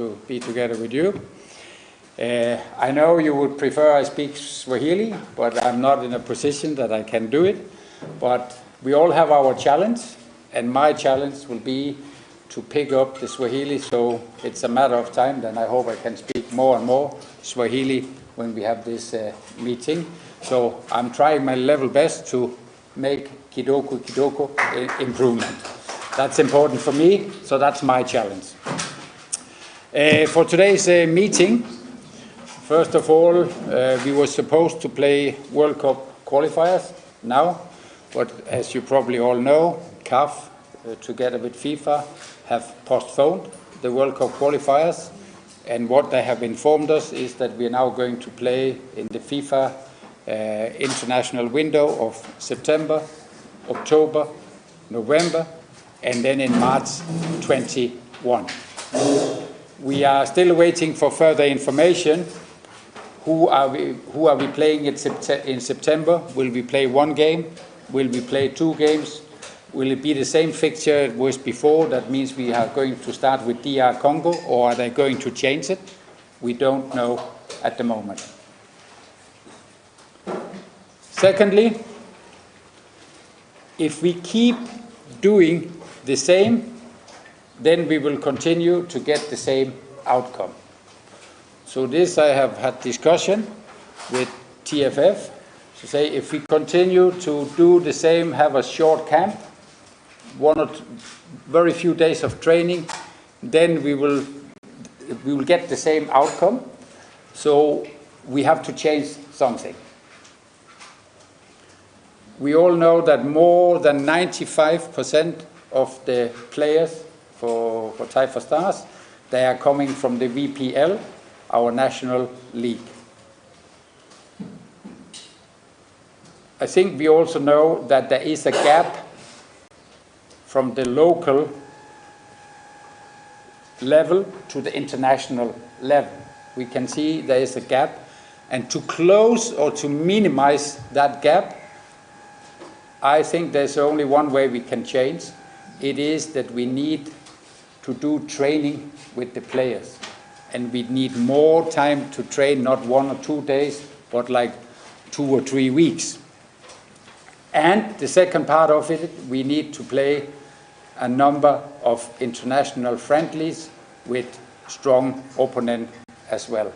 to be together with you. I know you would prefer I speak Swahili, but I'm not in a position that I can do it. But we all have our challenge, and my challenge will be to pick up the Swahili, so it's a matter of time. Then I hope I can speak more and more Swahili when we have this meeting. So I'm trying my level best to make kidogo improvement. That's important for me, so that's my challenge. For today's meeting, first of all, we were supposed to play World Cup qualifiers now, but as you probably all know, CAF, together with FIFA, have postponed the World Cup qualifiers, and what they have informed us is that we are now going to play in the FIFA international window of September, October, November, and then in March 21. We are still waiting for further information. Who are we playing in September? Will we play one game? Will we play two games? Will it be the same fixture it was before? That means we are going to start with DR Congo, or are they going to change it? We don't know at the moment. Secondly, if we keep doing the same, then we will continue to get the same outcome. So this I have had discussion with TFF to say if we continue to do the same, have a short camp, one or two, very few days of training, then we will get the same outcome. So we have to change something. We all know that more than 95% of the players for Taifa Stars, they are coming from the VPL, our national league. I think we also know that there is a gap from the local level to the international level. We can see there is a gap, and to close or to minimize that gap, I think there's only one way we can change. It is that we need to do training with the players. And we need more time to train, not 1 or 2 days, but like 2 or 3 weeks. And the second part of it, we need to play a number of international friendlies with strong opponents as well.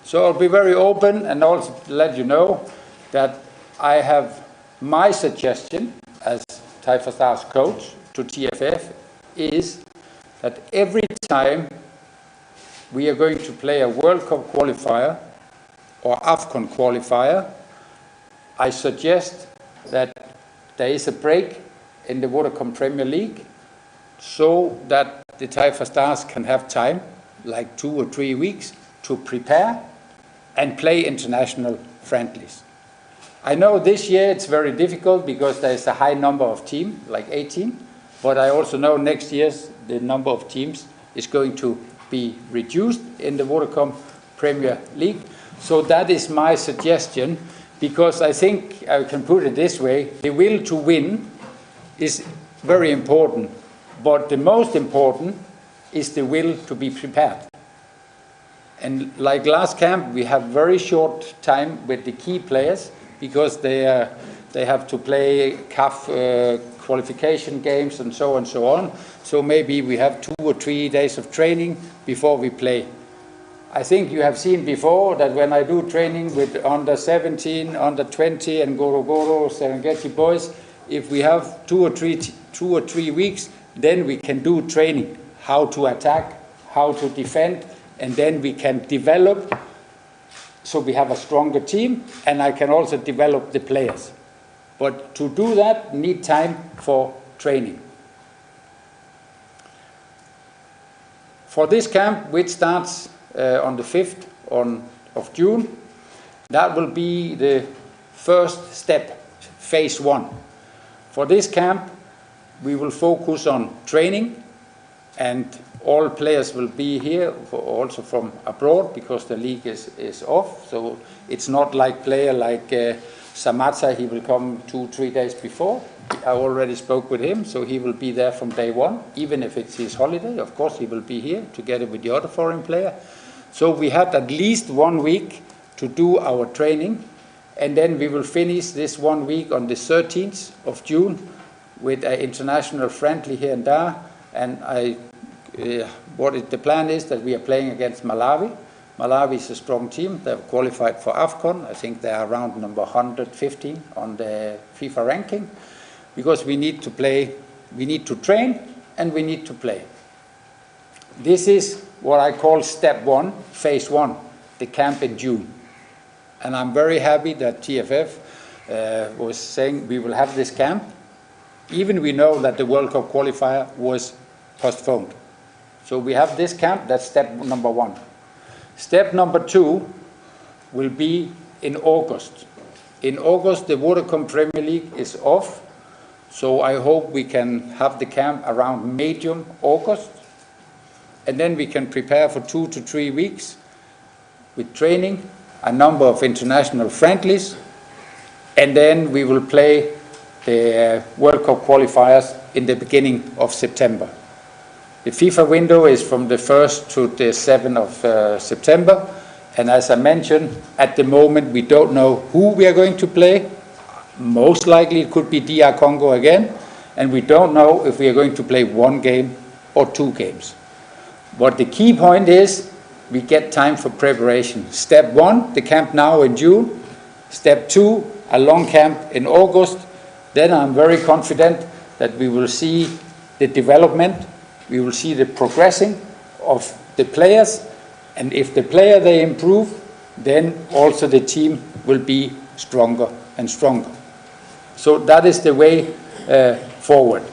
So I'll be very open and also let you know that I have my suggestion as Taifa Stars coach to TFF is that every time we are going to play a World Cup qualifier or AFCON qualifier, I suggest that there is a break in the Vodacom Premier League so that the Taifa Stars can have time, like 2 or 3 weeks, to prepare and play international friendlies. I know this year it's very difficult because there is a high number of teams, like 18, but I also know next year the number of teams is going to be reduced in the Vodacom Premier League. So that is my suggestion, because I think I can put it this way, the will to win is very important, but the most important is the will to be prepared. And like last camp, we have very short time with the key players because they have to play CAF qualification games and so on. So maybe we have 2 or 3 days of training before we play. I think you have seen before that when I do training with under 17, under 20 and Goro Serengeti boys, if we have 2 or 3 weeks, then we can do training, how to attack, how to defend, and then we can develop so we have a stronger team, and I can also develop the players. But to do that, need time for training. For this camp, which starts on the 5th of June, that will be the first step, phase 1. For this camp, we will focus on training, and all players will be here, also from abroad, because the league is off. So it's not like player like Samata, he will come 2 or 3 days before, I already spoke with him, so he will be there from day one, even if it's his holiday. Of course, he will be here together with the other foreign player. So we had at least 1 week to do our training, and then we will finish this 1 week on the 13th of June with an international friendly here and there. And the plan is that we are playing against Malawi. Malawi is a strong team. They've qualified for AFCON. I think they are around number 115 on the FIFA ranking, because we need to play, we need to train, and we need to play. This is what I call step one, phase one, the camp in June. And I'm very happy that TFF was saying we will have this camp, even we know that the World Cup qualifier was postponed. So we have this camp, that's step number one. Step number two will be in August. In August, the Vodacom Premier League is off, so I hope we can have the camp around medium August, and then we can prepare for 2 to 3 weeks with training, a number of international friendlies, and then we will play the World Cup qualifiers in the beginning of September. The FIFA window is from the 1st to the 7th of September, and as I mentioned, at the moment we don't know who we are going to play. Most likely it could be DR Congo again, and we don't know if we are going to play 1 game or 2 games. But the key point is we get time for preparation. Step one, the camp now in June. Step two, a long camp in August. Then I'm very confident that we will see the development, we will see the progressing of the players, and if the player they improve, then also the team will be stronger and stronger. So that is the way forward.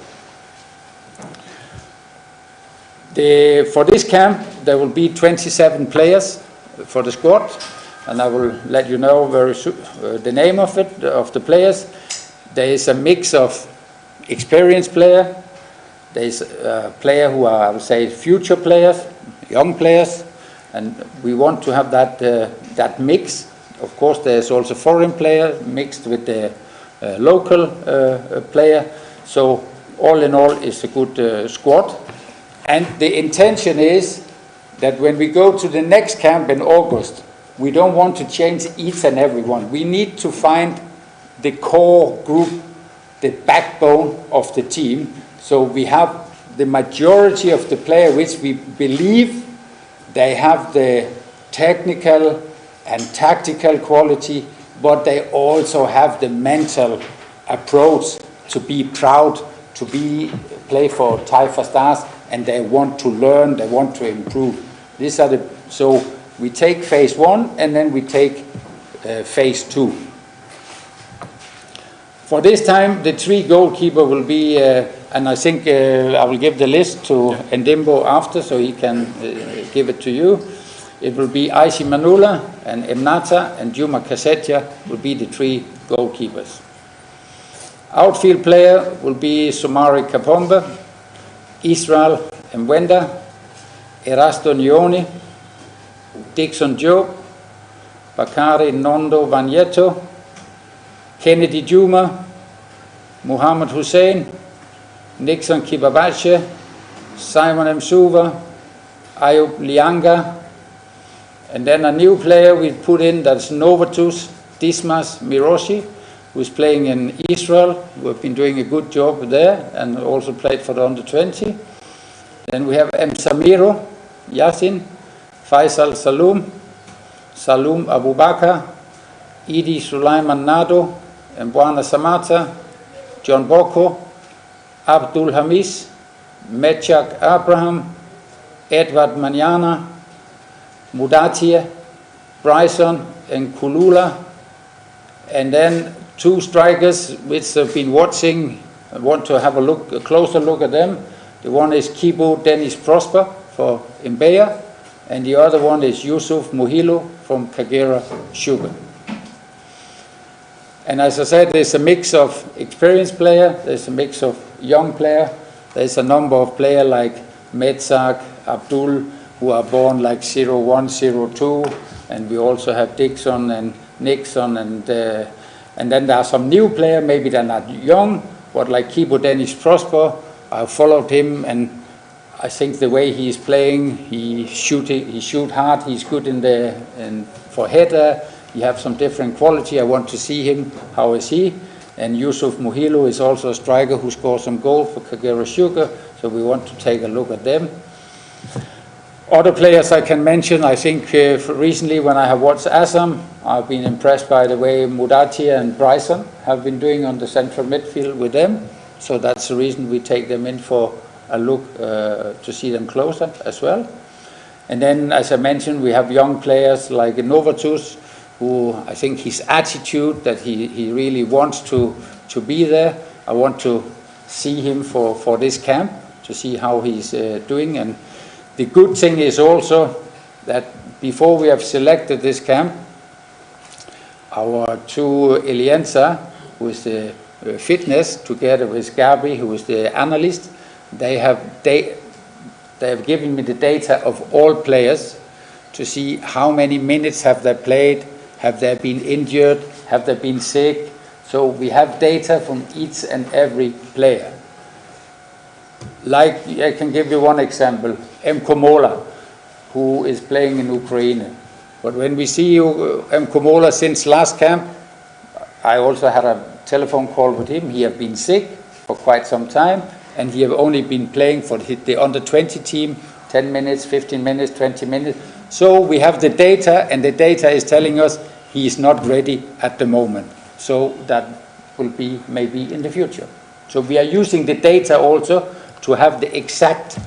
For this camp, there will be 27 players for the squad, and I will let you know very soon the name of it, of the players. There is a mix of experienced players. There is a player who are, I would say, future players, young players, and we want to have that mix. Of course, there is also foreign player mixed with the local player. So all in all, it's a good squad. And the intention is that when we go to the next camp in August, we don't want to change each and every one. We need to find the core group, the backbone of the team. So we have the majority of the players which we believe they have the technical and tactical quality, but they also have the mental approach to be proud, to play for Taifa Stars, and they want to learn, they want to improve. These are so we take phase one, and then we take phase two. For this time, the 3 goalkeepers will be, and I think I will give the list to Ndimbo after, so he can give it to you. It will be Aishi Manula and Emnata and Juma Kasetia will be the 3 goalkeepers. Outfield player will be Somari Kapombe, Israel Mwenda, Erasto Nyoni, Dixon Job, Bakari Nondo Vanyeto, Kennedy Juma, Muhammad Hussein, Nixon Kibabache, Simon Msuva, Ayub Lianga, and then a new player we put in, that's Novatus Dismas Miroshi, who's playing in Israel, who have been doing a good job there and also played for the under-20. Then we have M. Samiro Yasin, Faisal Salum Abubakar, Idi Sulaiman Nado, Mbwana Samata, John Boko, Abdul Hamis, Mechak Abraham, Edward Manana, Mudatia, Bryson, and Kulula. And then 2 strikers which have been watching. I want to have a closer look at them. The one is KIBU Dennis Prosper for Mbeya, and the other one is Yusuf Muhilo from Kagera Sugar. And as I said, there's a mix of experienced players, there's a mix of young players, there's a number of players like Metzak, Abdul, who are born like 01, 02, and we also have Dixon and Nixon, and then there are some new players, maybe they're not young, But like KIBU Dennis Prosper, I followed him, and I think the way he is playing, he shoot hard, he's good for header, he have some different quality. I want to see him, how is he? And Yusuf Muhilo is also a striker who scored some goals for Kagera Sugar, so we want to take a look at them. Other players I can mention, I think recently when I have watched Assam, I've been impressed by the way Mudatia and Bryson have been doing on the central midfield with them. So that's the reason we take them in for a look to see them closer as well. And then, as I mentioned, we have young players like Novatus, who I think his attitude that he really wants to be there. I want to see him for this camp, to see how he's doing. And the good thing is also that before we have selected this camp, our two Elienza, who is the fitness, together with Gabi, who is the analyst, they have given me the data of all players to see how many minutes have they played, have they been injured, have they been sick. So we have data from each and every player. Like, I can give you one example, M. Komola, who is playing in Ukraine. But when we see M. Komola since last camp, I also had a telephone call with him. He have been sick for quite some time, and he have only been playing for the under-20 team, 10 minutes, 15 minutes, 20 minutes. So we have the data, and the data is telling us he is not ready at the moment. So that will be maybe in the future. So we are using the data also to have the exact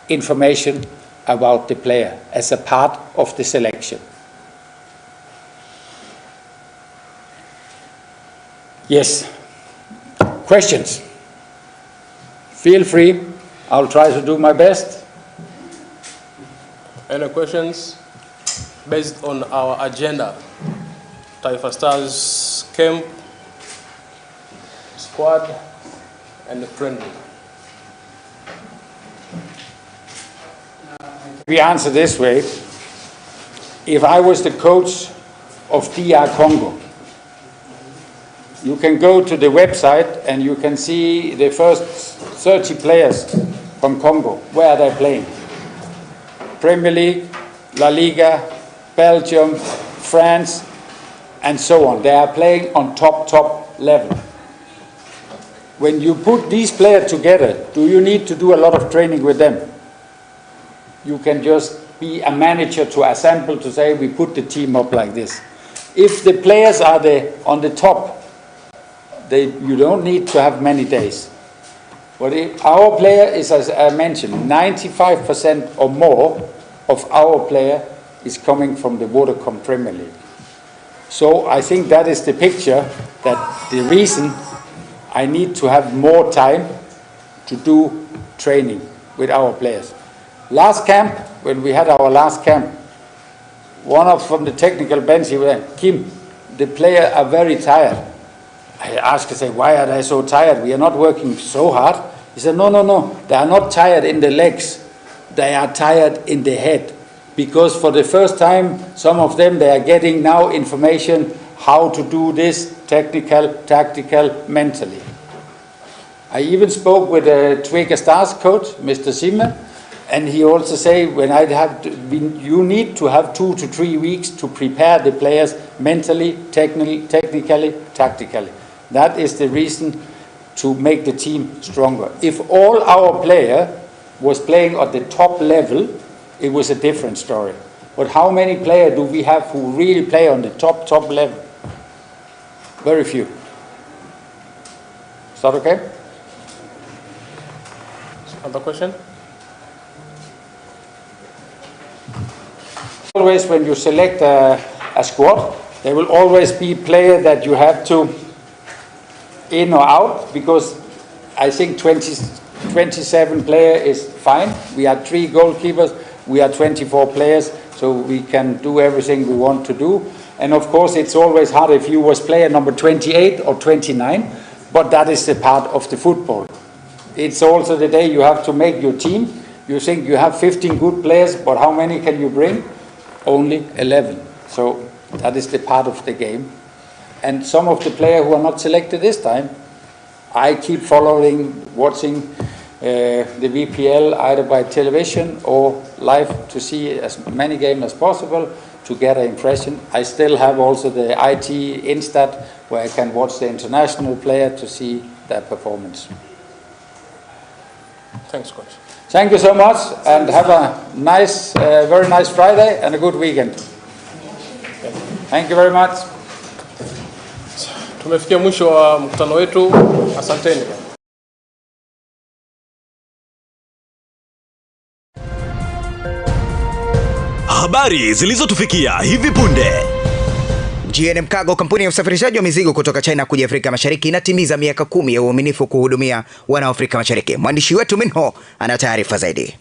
information about the player as a part of the selection. Yes, questions? Feel free, I'll try to do my best. Any questions? Based on our agenda, Taifa Stars camp, squad, and the friendly. We answer this way. If I was the coach of DR Congo, you can go to the website and you can see the first 30 players from Congo. Where are they playing? Premier League, La Liga, Belgium, France, and so on. They are playing on top level. When you put these players together, do you need to do a lot of training with them? You can just be a manager to assemble, to say we put the team up like this. If the players are on the top, you don't need to have many days. But if our player is, as I mentioned, 95% or more of our player is coming from the Vodacom Premier League. So I think that is the picture, that the reason I need to have more time to do training with our players. Last camp, when we had our last camp, one from the technical bench, he went, Kim, the players are very tired. I asked, I said, why are they so tired? We are not working so hard. He said, no, they are not tired in the legs. They are tired in the head. Because for the first time, some of them, they are getting now information how to do this technical, tactical, mentally. I even spoke with a Taifa Stars coach, Mr. Simmer, and he also said, you need to have 2 to 3 weeks to prepare the players mentally, technically, tactically. That is the reason to make the team stronger. If all our player was playing at the top level, it was a different story. But how many players do we have who really play on the top level? Very few. Is that okay? Other question? Always when you select a squad, there will always be player that you have to in or out, because I think 27 player is fine. We are 3 goalkeepers, we are 24 players, so we can do everything we want to do. And of course it's always hard if you was player number 28 or 29, but that is the part of the football. It's also the day you have to make your team. You think you have 15 good players, but how many can you bring? Only 11. So that is the part of the game. And some of the players who are not selected this time I keep watching the VPL either by television or live to see as many games as possible to get an impression. I still have also the IT Instat where I can watch the international player to see their performance. Thanks, Coach. Thank you so much and have a nice, very nice Friday and a good weekend. Thank you very much. Tumefikia mwisho wa mkutano wetu. Asanteni. Habari zilizotufikia hivi punde. GNM Cargo, kampuni ya usafirishaji wa mizigo kutoka China kuja Afrika Mashariki, inatimiza miaka 10 ya uaminifu kuhudumia wana Afrika Mashariki. Mwandishi wetu Minho ana taarifa zaidi.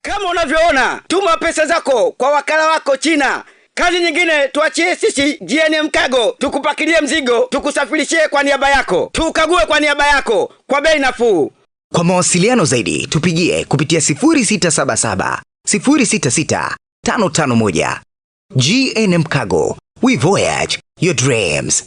Kama unavyoona, tuma pesa zako kwa wakala wako China. Kazi nyingine tuachie sisi GNM Cargo, tukupakilie mzigo, tukusafirishie kwa niaba yako, tukague kwa niaba yako kwa bei nafuu. Kwa mawasiliano zaidi tupigie kupitia 0677 066 551. GNM Cargo, we voyage your dreams.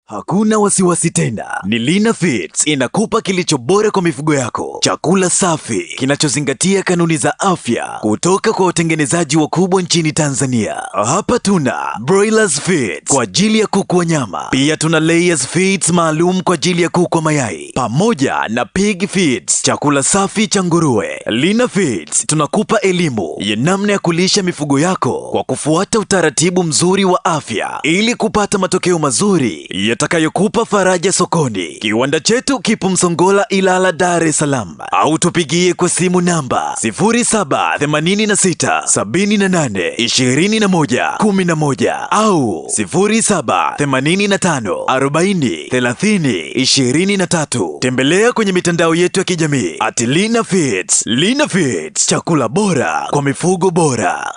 Hakuna wasiwasi tena. Ni Lina Feeds inakupa kilicho bora kwa mifugo yako. Chakula safi kinachozingatia kanuni za afya kutoka kwa watengenezaji wakubwa nchini Tanzania. Hapa tuna Broilers Feeds kwa ajili ya kuku wa nyama. Pia tuna Layers Feeds maalum kwa ajili ya kuku wa mayai. Pamoja na Pig Feeds, chakula safi cha nguruwe. Lina Feeds tunakupa elimu ya namna ya kulisha mifugo yako kwa kufuata utaratibu mzuri wa afya ili kupata matokeo mazuri yatakayokupa faraja sokoni. Kiwanda chetu kipo Msongola, Ilala, Dar es Salaam. Au tupigie kwa simu namba 0786 78 21 11 au 0785 40 30 23. Tembelea kwenye mitandao yetu ya kijamii @Lina Feeds. Lina Feeds, chakula bora kwa mifugo bora.